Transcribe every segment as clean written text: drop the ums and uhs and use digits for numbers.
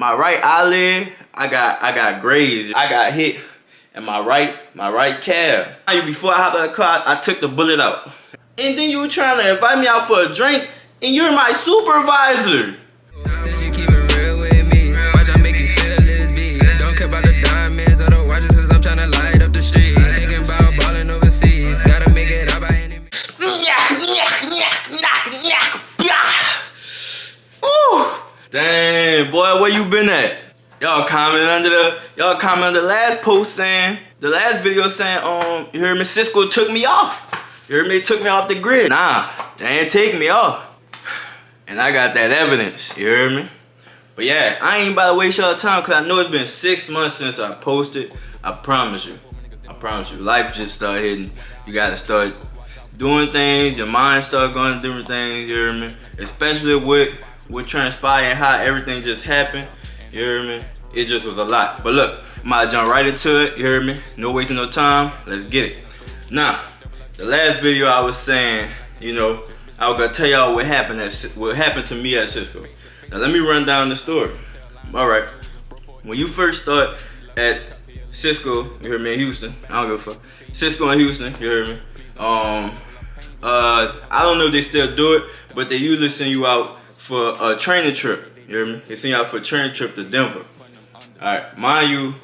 my right eyelid, I got grazed. I got hit in my right calf. Before I hopped out of the car, I took the bullet out. And then you were trying to invite me out for a drink, and you're my supervisor. Said you keep it real with me. Watch I make you feel this beat. Don't care about the diamonds or the watches, cause I'm trying to light up the street. Thinking about balling overseas. Gotta make it out by any means. Dang, boy, where you been at? Y'all comment under the last post saying, the last video saying, you heard me, Cisco took me off. You heard me, took me off the grid. Nah, they ain't take me off. And I got that evidence, you heard me? But yeah, I ain't about to waste y'all time because I know it's been 6 months since I posted. I promise you, life just started hitting. You gotta start doing things, your mind start going to different things, you hear me? Especially with transpired and how everything just happened, you hear me? It just was a lot. But look, I'm about to jump right into it, you hear me? No wasting no time, let's get it. Now, the last video I was saying, you know, I was gonna tell y'all what happened to me at Cisco. Now let me run down the story. All right, when you first start at Cisco, you heard me, in Houston. I don't give a fuck. Cisco in Houston, you heard me. I don't know if they still do it, but they usually send you out for a training trip. You hear me? They send you out for a training trip to Denver. All right, mind you,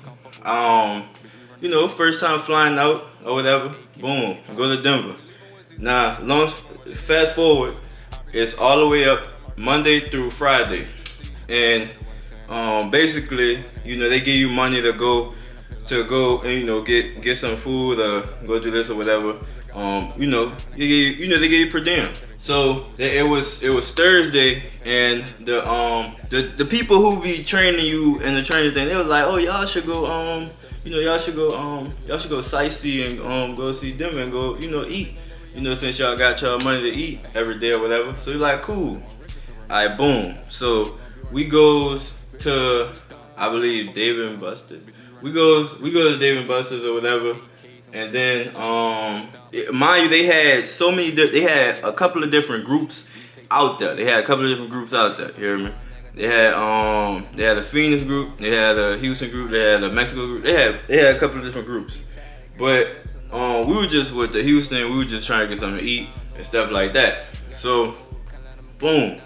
you know, first time flying out or whatever. Boom, go to Denver. Now, fast forward, it's all the way up Monday through Friday, and basically, you know, they give you money to go and, you know, get some food or go do this or whatever. You know, they give you per diem. So it was Thursday, and the people who be training you in the training thing, they was like, oh, y'all should go you know, y'all should go sightsee and go see them and go, you know, eat. You know, since y'all got y'all money to eat every day or whatever. So you're like, cool. Alright, boom. So we goes to, I believe, Dave and Buster's. We go to Dave and Buster's or whatever. And then mind you, they had a couple of different groups out there. You hear me? They had a Phoenix group, they had a Houston group, they had a Mexico group. They had a couple of different groups. But we were just with the Houston, we were just trying to get something to eat and stuff like that. So boom.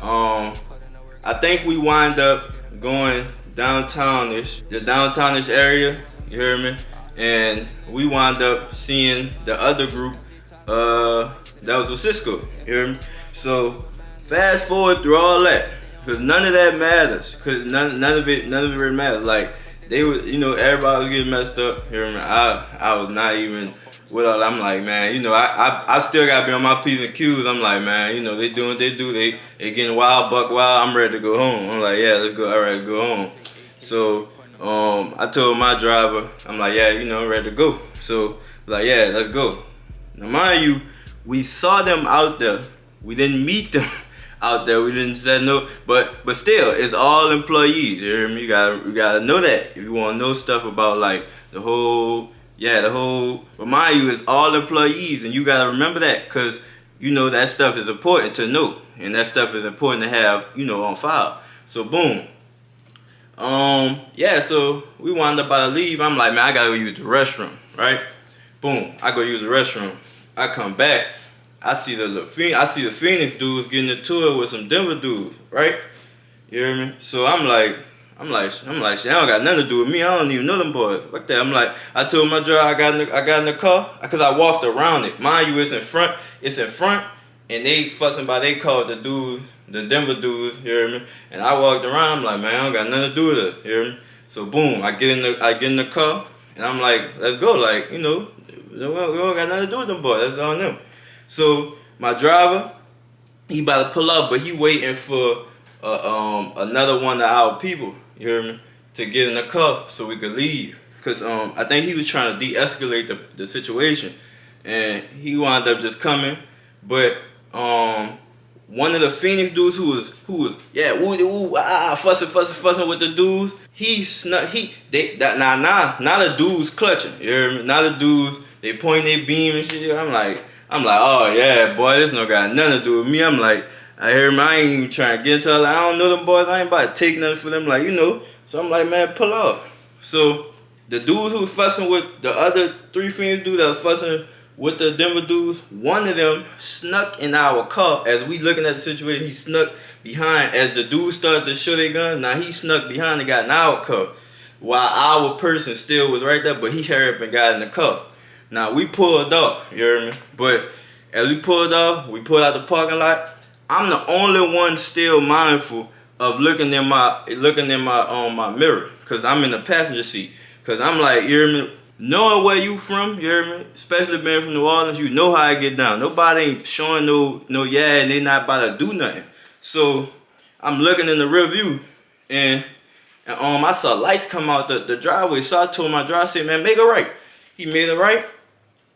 I think we wind up going downtownish, the downtownish area, you hear me? And we wound up seeing the other group that was with Cisco, you hear me? So fast forward through all that, because none of that matters, because none of it really matters. Like, they was, you know, everybody was getting messed up, you hear me? I was not even with all. I'm like, man, you know, I still gotta be on my P's and Q's. I'm like, man, you know, they doing what they do, they getting wild, buck wild. I'm ready to go home. I'm like, yeah, let's go. All right, go home. So I told my driver, I'm like, yeah, you know, I'm ready to go. So like, yeah, let's go. Now mind you, we saw them out there. We didn't meet them out there. We didn't say no, but still, it's all employees. You hear me? You gotta know that if you want to know stuff about like the whole. But mind you, it's all employees, and you gotta remember that, because you know that stuff is important to know, and that stuff is important to have, you know, on file. So boom. Yeah, so we wound up about to leave. I'm like, man, I gotta go use the restroom, right? Boom, I go use the restroom. I come back, I see the Phoenix dudes getting into it with some Denver dudes, right? You hear me? So I'm like, shit, I don't got nothing to do with me. I don't even know them boys. Fuck that. I'm like, I told my driver I got in the car, because I walked around it. Mind you, it's in front, and they fussing by they car, the Denver dudes, you hear me? And I walked around, I'm like, man, I don't got nothing to do with it, you hear me? So boom, I get in the car, and I'm like, let's go, like, you know, we don't got nothing to do with them boys, that's on them. So my driver, he about to pull up, but he waiting for another one of our people, you hear me, to get in the car so we could leave. Cause I think he was trying to de-escalate the situation, and he wound up just coming. But one of the Phoenix dudes who was fussing with the dudes, now the dudes clutching, you hear me? Now the dudes, they point their beam and shit. I'm like, oh yeah, boy, this no got nothing to do with me. I'm like, I hear him, I ain't even trying to get into it. Like, I don't know them boys, I ain't about to take nothing for them, like, you know. So I'm like, man, pull up. So the dudes who was fussing with the other 3 Fiends dudes that was fussing with the Denver dudes, one of them snuck in our car as we looking at the situation. He snuck behind as the dudes started to show their guns. Now he snuck behind and got in our car while our person still was right there, but he hurried up and got in the car. Now we pulled off, you hear me? But as we pulled off, we pulled out the parking lot. I'm the only one still mindful of looking in my my mirror, cause I'm in the passenger seat. Cause I'm like, you hear me? Knowing where you from, you hear me? Especially being from New Orleans, you know how I get down. Nobody ain't showing no yeah, and they not about to do nothing. So I'm looking in the rear view, and I saw lights come out the driveway. So I told my driver, I said, man, make a right. He made a right.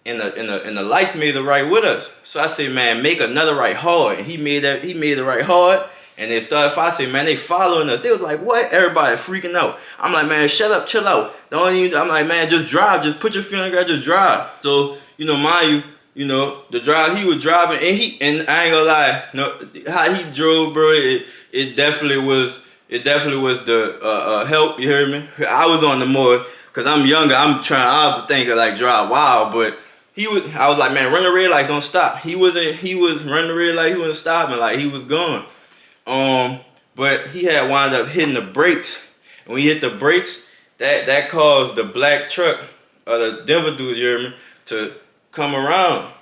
And the lights made the right with us. So I say, man, make another right hard. And he made the right hard. And they started, I say, man, they following us. They was like, what? Everybody freaking out. I'm like, man, shut up, chill out. I'm like, man, just drive. Just put your feet on the ground, just drive. So, you know, mind you know, the drive, he was driving, and I ain't gonna lie, no, how he drove, bro, it definitely was the help, you hear me? I was on the more, cause I'm younger, I was thinking like drive wild, but I was like, man, run the red light, don't stop. He was running the red light, he wasn't stopping, like he was going. But he had wound up hitting the brakes. And when he hit the brakes, that caused the black truck, or the Denver dude, you hear me, to come around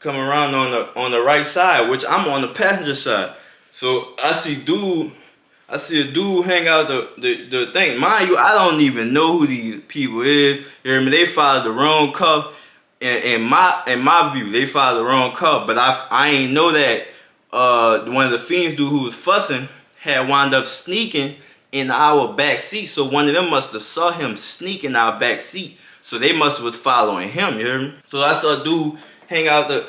on the right side, which I'm on the passenger side. So I see a dude hang out the thing. Mind you, I don't even know who these people is. You hear me? They followed the wrong car. In my view, they followed the wrong car. But I ain't know that one of the fiends dude who was fussing had wound up sneaking in our back seat. So one of them must have saw him sneak in our back seat. So they must have was following him, you hear me? So I saw a dude hang out the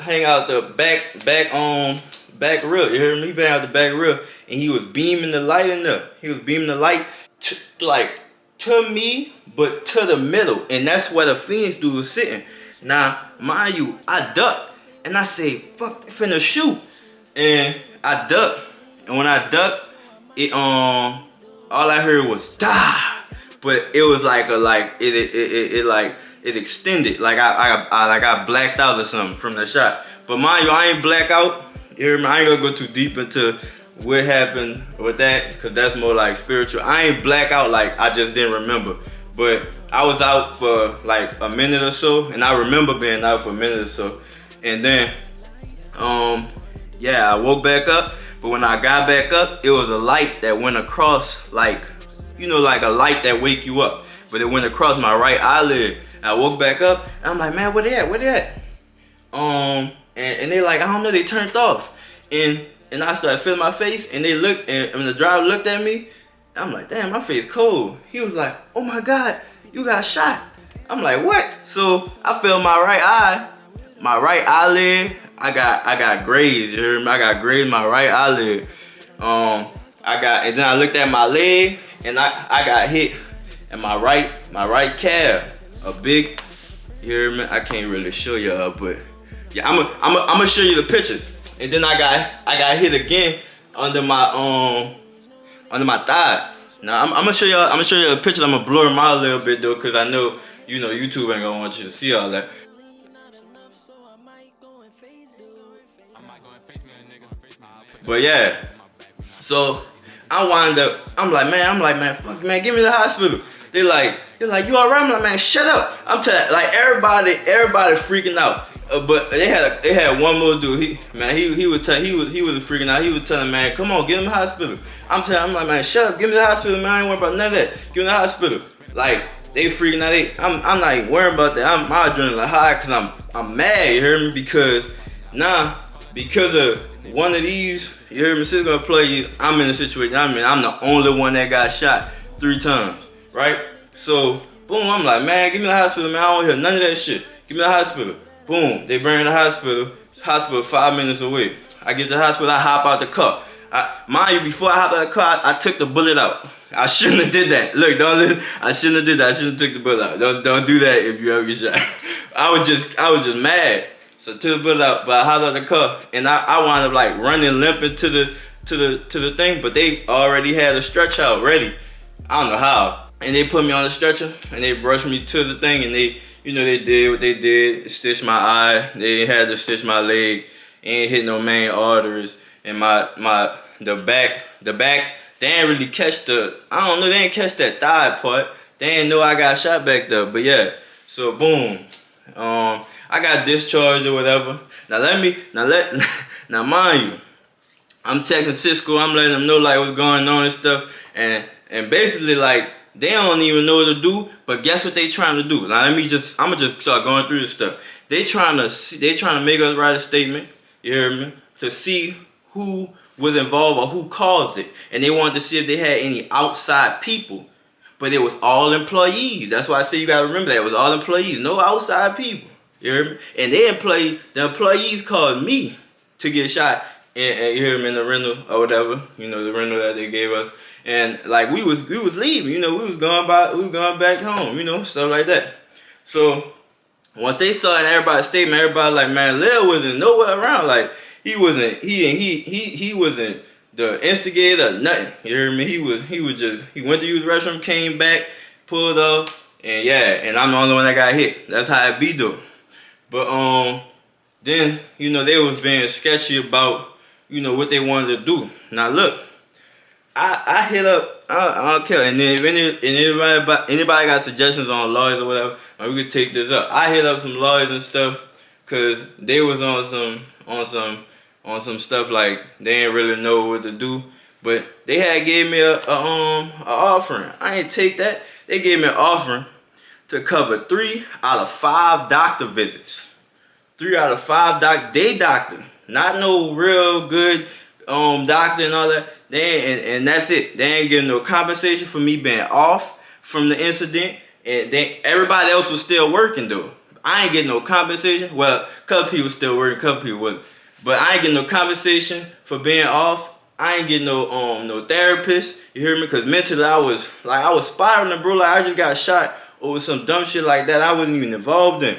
back rear, you hear me? He bang out the back rear, and he was beaming the light in there. He was beaming the light to me, but to the middle, and that's where the Phoenix dude was sitting. Now, mind you, I ducked, and I say, fuck, they finna shoot. And I ducked, and when I ducked, it all I heard was die. But it was like it extended, like I blacked out or something from the shot. But mind you, I ain't black out. You hear me? I ain't gonna go too deep into what happened with that, because that's more like spiritual. I ain't black out, like I just didn't remember. But I was out for like a minute or so, and I remember being out for a minute or so. And then, yeah, I woke back up. But when I got back up, it was a light that went across, like, you know, like a light that wake you up. But it went across my right eyelid. I woke back up, and I'm like, man, where they at? Where they at? And they like, I don't know, they turned off. And I started feeling my face, and they looked, and when the driver looked at me, I'm like, damn, my face cold. He was like, oh my God, you got shot. I'm like, what? So I felt my right eyelid. I got grazed, you heard me? I got grazed my right eyelid. And then I looked at my leg, and I got hit in my right calf. A big, you hear me? I can't really show y'all, but yeah, I'm gonna show you the pictures. And then I got hit again under my thigh. Now I'm gonna show y'all the pictures. I'm gonna blur them out a little bit though, cause I know, you know, YouTube ain't gonna want you to see all that. But yeah, so I wind up, I'm like, man, fuck, man, give me the hospital. They're like, you alright? I'm like, man, shut up. I'm telling, like, everybody freaking out. But they had one more dude. He was freaking out. He was telling, man, come on, get him to the hospital. I'm like, man, shut up, give me the hospital, man. I ain't worried about none of that. Give me the hospital. Like, they freaking out. I'm not even worried about that. My adrenaline high because I'm mad. You hear me? Because of one of these, you hear me, Cisco employees, I'm in a situation I'm in. I'm the only one that got shot 3 times, right? So, boom, I'm like, man, give me the hospital, man. I don't hear none of that shit. Give me the hospital. Boom, they bring me to the hospital 5 minutes away. I get to the hospital, I hop out the car. Mind you, before I hopped out the car, I took the bullet out. I shouldn't have did that. Look, I shouldn't have did that. I shouldn't have took the bullet out. Don't do that if you ever get shot. I was just mad. So to the bullet, but I hopped out the car, and I wound up like running limping to the thing, but they already had a stretcher out ready. I don't know how. And they put me on the stretcher, and they brushed me to the thing, and they, you know, they did what they did, stitched my eye, they had to stitch my leg, ain't hit no main arteries, and the back, they ain't really catch the, I don't know, they ain't catch that thigh part, they ain't know I got shot back there, but yeah, so boom, I got discharged or whatever. Now mind you, I'm texting Cisco, I'm letting them know like what's going on and stuff, and basically like, they don't even know what to do, but guess what they trying to do? Now I'ma just start going through this stuff. They trying to make us write a statement, you hear me? To see who was involved or who caused it. And they wanted to see if they had any outside people. But it was all employees. That's why I say you gotta remember that. It was all employees, no outside people. You hear me? And the employees called me to get shot and you hear me, in the rental or whatever, you know, the rental that they gave us. And like we was leaving, you know, we was going back home, you know, stuff like that. So once they saw in everybody's statement, everybody like, man, Lil wasn't nowhere around. Like he wasn't the instigator, nothing. You hear me? He went to use the restroom, came back, pulled up, and yeah, and I'm the only one that got hit. That's how it be though. But then, you know, they was being sketchy about, you know, what they wanted to do. Now look, I hit up, I don't care, and then if anybody got suggestions on lawyers or whatever, we could take this up. I hit up some lawyers and stuff, cause they was on some stuff like they didn't really know what to do, but they had gave me a offering. I ain't take that. They gave me an offering to cover 3 out of 5 doctor visits. 3 out of 5 doctor, not no real good doctor and all that. And that's it. They ain't getting no compensation for me being off from the incident. And everybody else was still working though. I ain't getting no compensation. Well, a couple people still working, a couple people wasn't. But I ain't getting no compensation for being off. I ain't getting no therapist. You hear me? Because mentally I was spiraling, bro. Like I just got shot over some dumb shit like that I wasn't even involved in.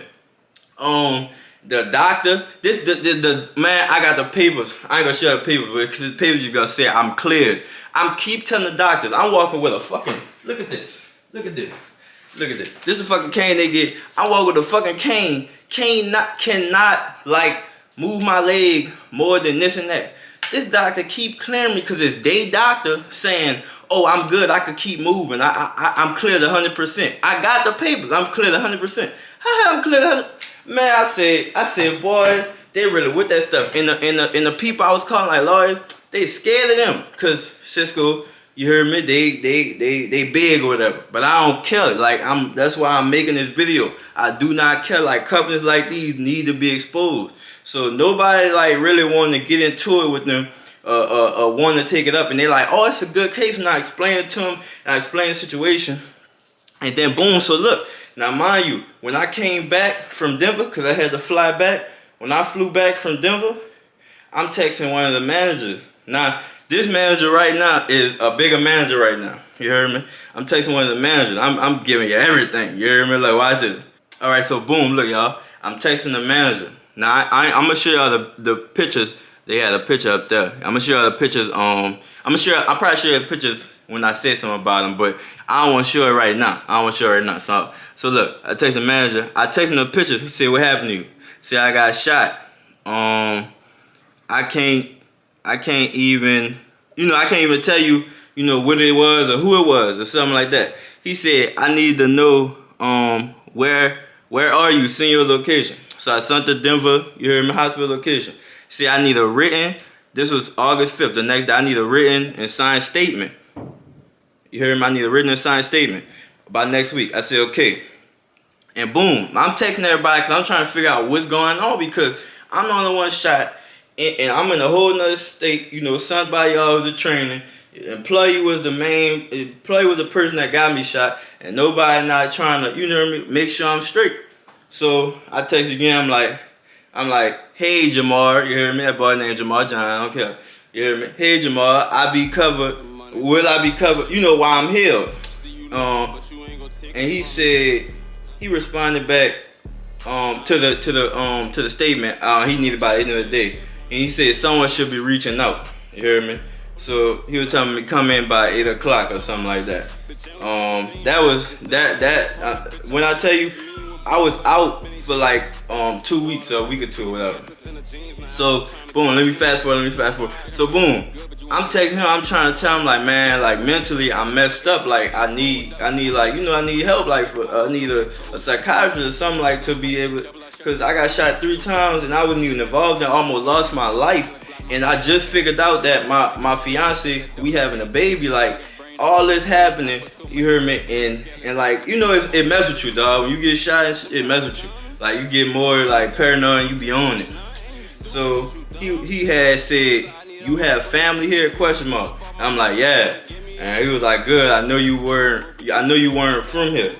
The doctor, the man, I got the papers. I ain't gonna share the papers, because the papers you gonna say I'm cleared. I'm keep telling the doctors, I'm walking with a fucking, look at this. This is the fucking cane they get. I walk with a fucking cane. Cannot like move my leg more than this and that. This doctor keep clearing me because it's day doctor saying, oh, I'm good, I could keep moving. I'm cleared 100%. I got the papers, I'm cleared 100%. How I'm cleared 100%? Man, I said, boy, they really with that stuff. And the people I was calling like lawyers, they scared of them. Cause Cisco, you heard me, they big or whatever. But I don't care. Like that's why I'm making this video. I do not care. Like companies like these need to be exposed. So nobody like really wanting to get into it with them, wanting to take it up. And they're like, oh, it's a good case. And I explain it to them, and I explain the situation. And then boom, so look. Now, mind you, when I came back from Denver, because I had to fly back, when I flew back from Denver, I'm texting one of the managers. Now, this manager right now is a bigger manager right now. You heard me? I'm texting one of the managers. I'm giving you everything. You heard me? Like, watch this. All right, so boom, look, y'all. I'm texting the manager. Now, I'm going to show y'all the pictures. They had a picture up there. I'm going to show y'all the pictures. I'll probably show you the pictures when I say something about them, but I don't want to show it right now. So look, I text the manager. I text him the pictures. He said, what happened to you? See, I got shot. I can't even tell you, you know, what it was or who it was or something like that. He said, I need to know, where are you? Send your location. So I sent the Denver, you heard me, hospital location. See, I need a written, this was August 5th, the next day, I need a written and signed statement. You heard me? I need a written and signed statement by next week. I said, okay. And boom, I'm texting everybody because I'm trying to figure out what's going on because I'm the only one shot and I'm in a whole nother state. You know, somebody else was the training. Employee was the person that got me shot and nobody not trying to, you know what I mean, make sure I'm straight. So I text again, I'm like, hey Jamar, you hear me? That boy named Jamar John, I don't care. You hear me? Hey Jamar, I be covered. Will I be covered? You know why I'm healed. And he said, he responded back, to the statement he needed by the end of the day, and he said someone should be reaching out. You hear me? So he was telling me come in by 8 o'clock or something like that. That was that. When I tell you, I was out for like 2 weeks or a week or two or whatever. So boom, let me fast forward. So boom, I'm texting him. I'm trying to tell him like, man, like mentally I'm messed up. Like I need like I need help. Like I need a psychiatrist or something like to be able. Cause I got shot 3 times and I wasn't even involved and almost lost my life. And I just figured out that my fiance, we having a baby, like all this happening, you heard me, and like, you know, it messes with you, dog. When you get shot, it messes with you. Like you get more like paranoid and you be on it. So he had said, you have family here, question mark. And I'm like, yeah. And he was like, good, I know you weren't from here.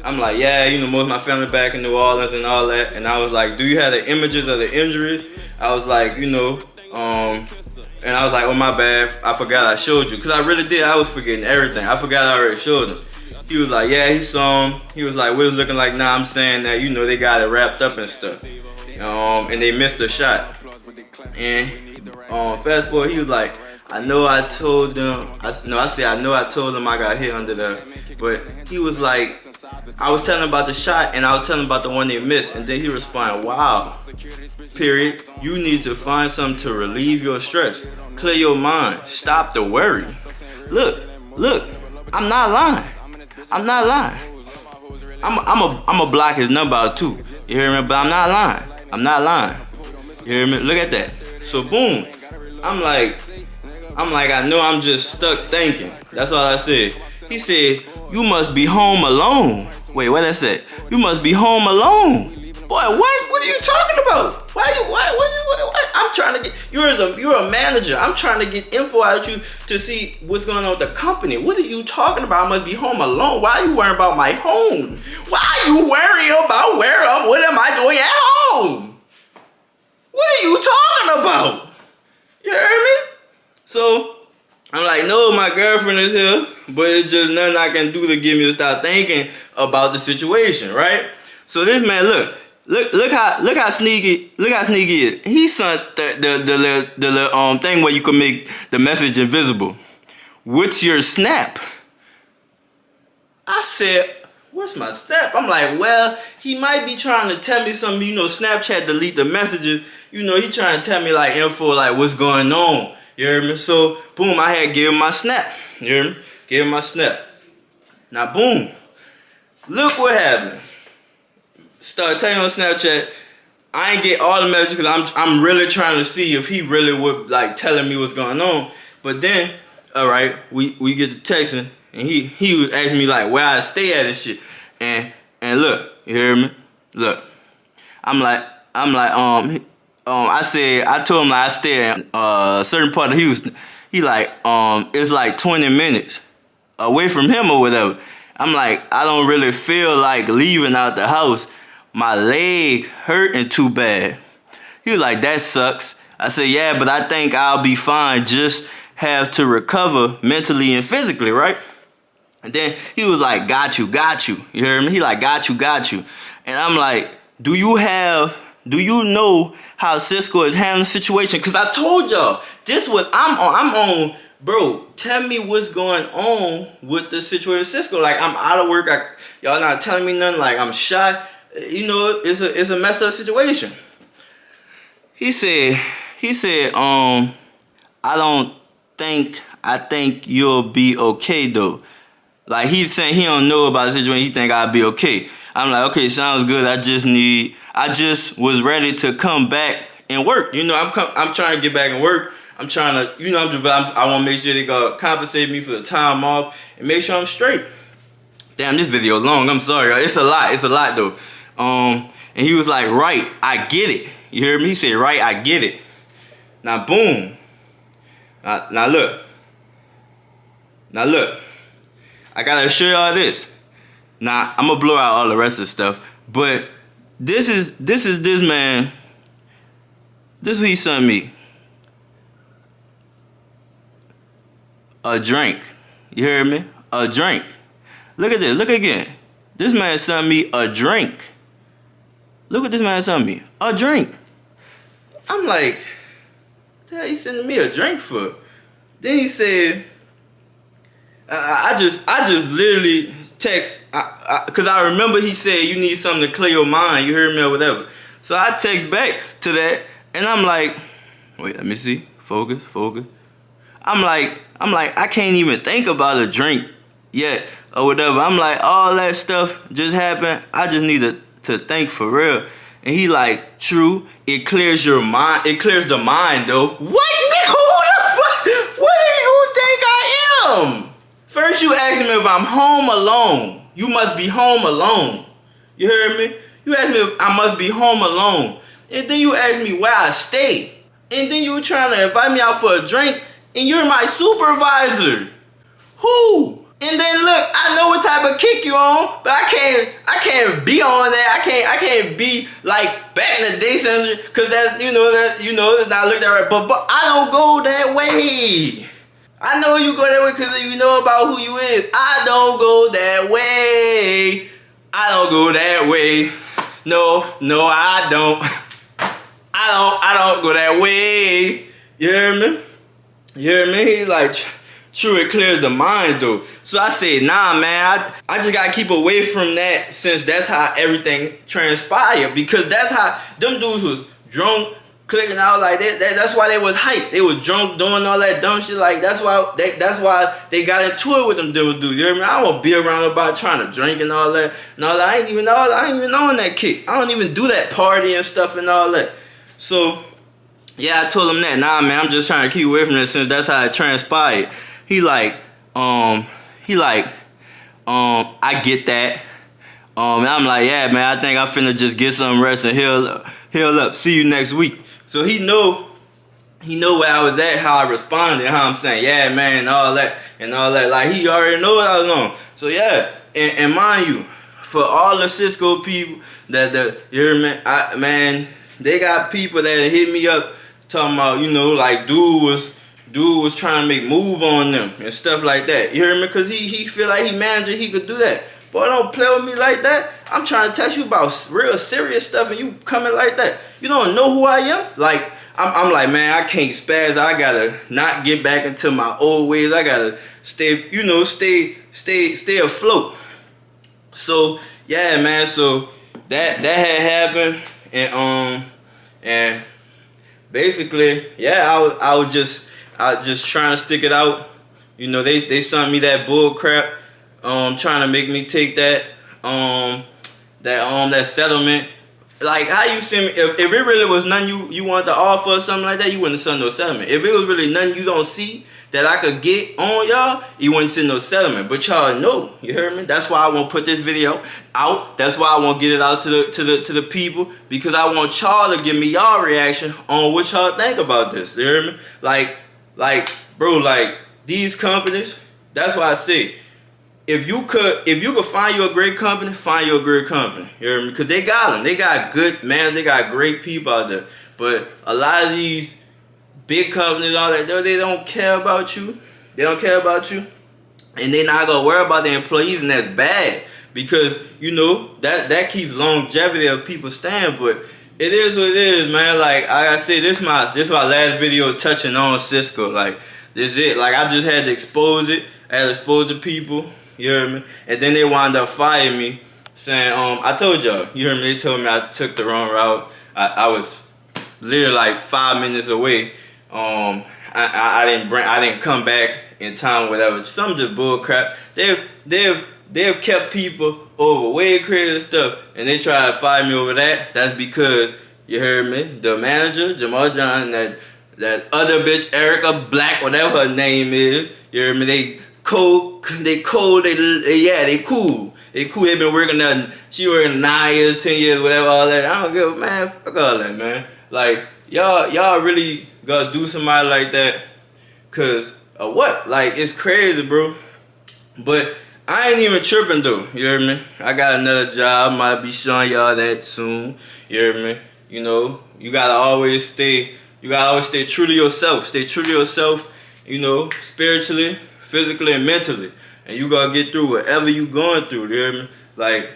I'm like, yeah, you know, most of my family back in New Orleans and all that. And I was like, do you have the images of the injuries? I was like, you know, and I was like, oh my bad, I forgot I showed you. Cause I really did, I was forgetting everything. I forgot I already showed him. He was like, yeah, he saw him. He was like, we was looking like, nah, I'm saying that, you know, they got it wrapped up and stuff. And they missed a shot. And fast forward, he was like, I know I told them, I know I told them I got hit under there. But he was like, I was telling him about the shot and I was telling him about the one they missed. And then he responded, wow, period, you need to find something to relieve your stress. Clear your mind. Stop the worry. Look, I'm not lying. I'm a block his number out too. You hear me? But I'm not lying. You hear me? Look at that. So boom, I'm like, I know I'm just stuck thinking. That's all I said. He said, you must be home alone. Wait, what I said? You must be home alone. Boy, what? What are you talking about? Why? I'm trying to get, you're a manager. I'm trying to get info out of you to see what's going on with the company. What are you talking about? I must be home alone. Why are you worrying about my home? Why are you worrying about what am I doing at home? What are you talking about? You heard me? So I'm like, no, my girlfriend is here, but it's just nothing I can do to get me to start thinking about the situation, right? So this man, look how sneaky is. He sent the thing where you can make the message invisible. What's your snap? I said, what's my snap? I'm like, well, he might be trying to tell me something, you know, Snapchat delete the messages. You know, he trying to tell me like info, like what's going on. You hear me? So, boom, I had give him my snap. You hear me? Give him my snap. Now, boom. Look what happened. Started telling on Snapchat. I ain't get all the messages because I'm really trying to see if he really would like telling me what's going on. But then, all right, we get to texting and he was asking me like where I stay at and shit. And look, you hear me? Look, I'm like, I told him like I stay in a certain part of Houston. He like, it's like 20 minutes away from him or whatever. I'm like, I don't really feel like leaving out the house. My leg hurting too bad. He was like, that sucks. I said, yeah, but I think I'll be fine. Just have to recover mentally and physically, right? And then he was like, got you. You hear me? He like, got you. And I'm like, do you know how Cisco is handling the situation? Because I told y'all, this what I'm on. Bro, tell me what's going on with the situation with Cisco. Like, I'm out of work. Y'all not telling me nothing. Like, I'm shot. You know, it's a messed up situation. He said, I think you'll be okay, though. Like, he's saying he don't know about the situation. He think I'll be okay. I'm like, okay, sounds good. I just was ready to come back and work. You know, I'm trying to get back and work. I'm trying to, you know, I want to make sure they gonna compensate me for the time off and make sure I'm straight. Damn, this video long. I'm sorry. It's a lot though. And he was like, right, I get it. You hear me? He said, right, I get it. Now, boom. Now look. I gotta show y'all this. Now, I'm gonna blow out all the rest of the stuff, but this is this man. This is what he sent me. A drink. You hear me? A drink. Look at this. Look again. This man sent me a drink. look what this man sent me. A drink. I'm like, what the hell he sending me a drink for? Then he said, I just literally text, because I remember he said you need something to clear your mind, you heard me or whatever. So I text back to that, and I'm like, wait, let me see, focus. I'm like, I can't even think about a drink yet or whatever. I'm like, all that stuff just happened. I just need to think for real. And he like, true, it clears your mind. It clears the mind though. What, nigga? Who the fuck? What do you think I am? First you ask me if I'm home alone. You must be home alone. You heard me? You asked me if I must be home alone. And then you asked me where I stay. And then you were trying to invite me out for a drink. And you're my supervisor. Who? And then look, I know what type of kick you on, but I can't be on that. I can't be like back in the day, cause that's that's not looked at right. But I don't go that way. I know you go that way cause you know about who you is. I don't go that way. I don't go that way. No, I don't. I don't go that way. You hear me? You hear me? He like, true, it clears the mind though. So I said, nah, man, I just gotta keep away from that since that's how everything transpired. Because that's how them dudes was drunk, clicking out like that. That's why they was hyped. They was drunk doing all that dumb shit. Like that's why they got into it with them dumb dudes. You hear me? I won't be around about trying to drink and all that. I ain't even on that kick. I don't even do that party and stuff and all that. So yeah, I told him that. Nah, man, I'm just trying to keep away from that since that's how it transpired. He like, I get that. And I'm like, yeah, man, I think I'm finna just get some rest and heal up. See you next week. So he know where I was at, how I responded, how I'm saying, yeah, man, and all that. Like he already know what I was on. So yeah, and mind you, for all the Cisco people that you hear me, man, they got people that hit me up talking about, like dude was trying to make move on them and stuff like that. You hear me? Cause he feel like he manager, he could do that. Boy, don't play with me like that. I'm trying to tell you about real serious stuff and you coming like that. You don't know who I am? Like, I'm like, man, I can't spaz. I gotta not get back into my old ways. I gotta stay afloat. So yeah, man, so that had happened and basically, yeah, I was just trying to stick it out. They sent me that bull crap, trying to make me take that settlement. Like, how you send me, if it really was nothing you wanted to offer or something like that, you wouldn't send no settlement. If it was really nothing you don't see that I could get on y'all, you wouldn't send no settlement. But y'all know, you heard me? That's why I won't put this video out. That's why I won't get it out to the people, because I want y'all to give me y'all reaction on what y'all think about this. You hear me? Like, bro, like these companies, that's why I say, if you could find you a great company, find you a great company. You hear me? Because they got them. They got good man. They got great people out there. But a lot of these big companies, all that, they don't care about you. They don't care about you, and they not gonna worry about the employees, and that's bad because that keeps longevity of people staying. But it is what it is, man. Like I said, this my last video touching on Cisco. Like this is it. Like I just had to expose it. I had to expose the people. You heard me? And then they wound up firing me, saying, I told y'all. You heard me? They told me I took the wrong route. I was literally like 5 minutes away. I didn't come back in time, whatever. Some just bull crap. They've kept people over way crazy stuff, and they try to fire me over that. That's because, you heard me, the manager, Jamal John, that other bitch, Erica Black, whatever her name is, you heard me, they cool. They cool. They cool. They been working there. She working 9 years, 10 years, whatever, all that. I don't give a man. Fuck all that, man. Like y'all really gotta do somebody like that, cause of what? Like it's crazy, bro. But I ain't even tripping though. You hear me? I got another job. Might be showing y'all that soon. You hear me? You gotta always stay. You gotta always stay true to yourself. Stay true to yourself. Spiritually, physically, and mentally. And you gotta get through whatever you going through, you hear me? Like,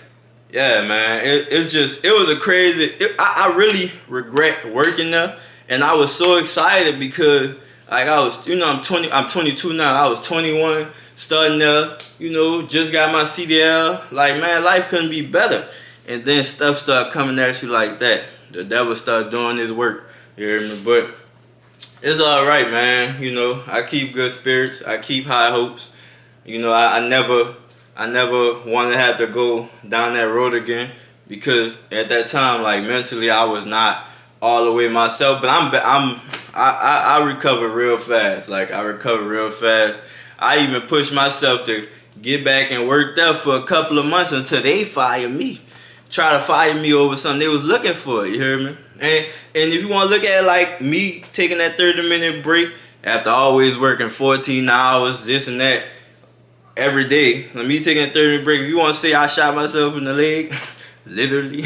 yeah, man, it was a crazy. I really regret working there, and I was so excited because like I was, I'm 22 now. I was 21 starting there, just got my CDL. Like, man, life couldn't be better. And then stuff started coming at you like that. The devil started doing his work. You hear me? But it's all right, man. I keep good spirits. I keep high hopes. I never want to have to go down that road again, because at that time, like, mentally, I was not all the way myself. But I recover real fast. Like, I recover real fast. I even pushed myself to get back and work there for a couple of months until they fired me. Try to fire me over something they was looking for. You hear me? And if you want to look at it like me taking that 30-minute break after always working 14 hours, this and that, every day, me taking a 30-minute break, if you want to say I shot myself in the leg, literally,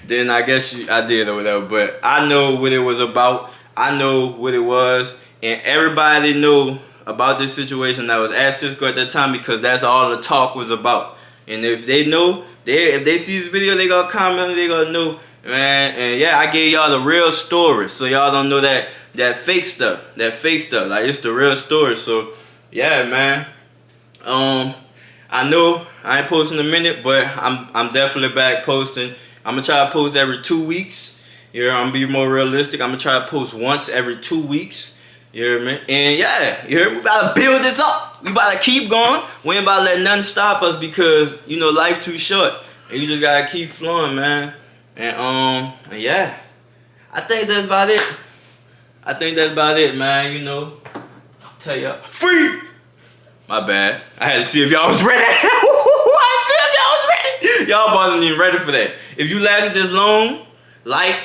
then I guess I did or whatever. But I know what it was about. I know what it was. And everybody know about this situation that was at Cisco at that time, because that's all the talk was about. And if they know, if they see this video, they gonna comment, they gonna know, man. And yeah, I gave y'all the real story, so y'all don't know that fake stuff. That fake stuff, like, it's the real story. So yeah, man. I know I ain't posting in a minute, but I'm definitely back posting. I'm gonna try to post every 2 weeks. I'm gonna be more realistic. I'm gonna try to post once every 2 weeks. You hear me? And yeah, you hear me? We about to build this up. We about to keep going. We ain't about to let nothing stop us, because life too short, and you just gotta keep flowing, man. And yeah, I think that's about it. Man. Tell y'all, freeze. My bad. I had to see if y'all was ready. Y'all wasn't even ready for that. If you lasted this long, like,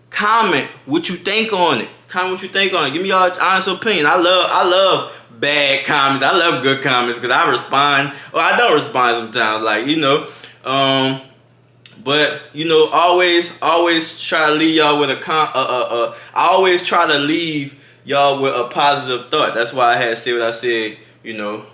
comment what you think on it. Give me y'all honest opinion. I love bad comments. I love good comments, because I respond. Or I don't respond sometimes. Like, but always try to leave y'all with I always try to leave y'all with a positive thought. That's why I had to say what I said,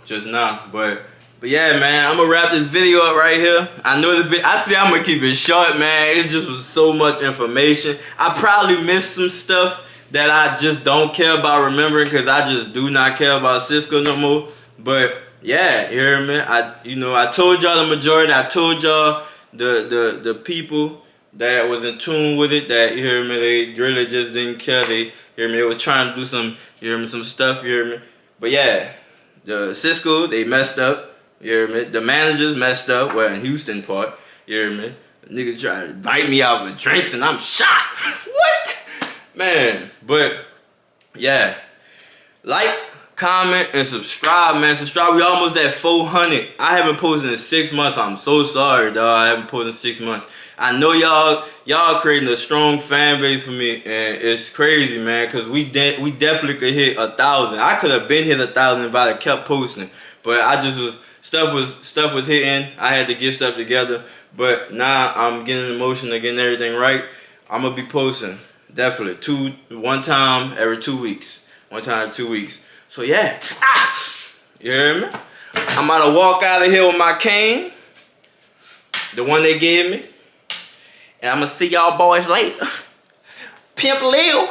just now. But yeah, man, I'm gonna wrap this video up right here. I know I'm gonna keep it short, man. It just was so much information. I probably missed some stuff that I just don't care about remembering, because I just do not care about Cisco no more. But yeah, you hear me? I told y'all the majority. I told y'all the people that was in tune with it, that, you hear me, they really just didn't care. They, you hear me, they were trying to do some, you hear me, some stuff, you hear me. But yeah, the Cisco, they messed up. You hear me? The managers messed up. Well, in Houston part, you hear me? Niggas try to invite me out for drinks and I'm shot. What? Man, but yeah. Like, comment, and subscribe, man. Subscribe. We almost at 400. I haven't posted in 6 months. I'm so sorry, dog. I haven't posted in 6 months. I know y'all creating a strong fan base for me, and it's crazy, man, because we definitely could hit 1,000. I could have been hit 1,000 if I had kept posting, but I just was stuff was hitting. I had to get stuff together, but now I'm getting the motion of getting everything right. I'm gonna be posting definitely one time every 2 weeks. So yeah, you hear me? I'm about to walk out of here with my cane, the one they gave me. And I'm gonna see y'all boys later. Pimp Lil.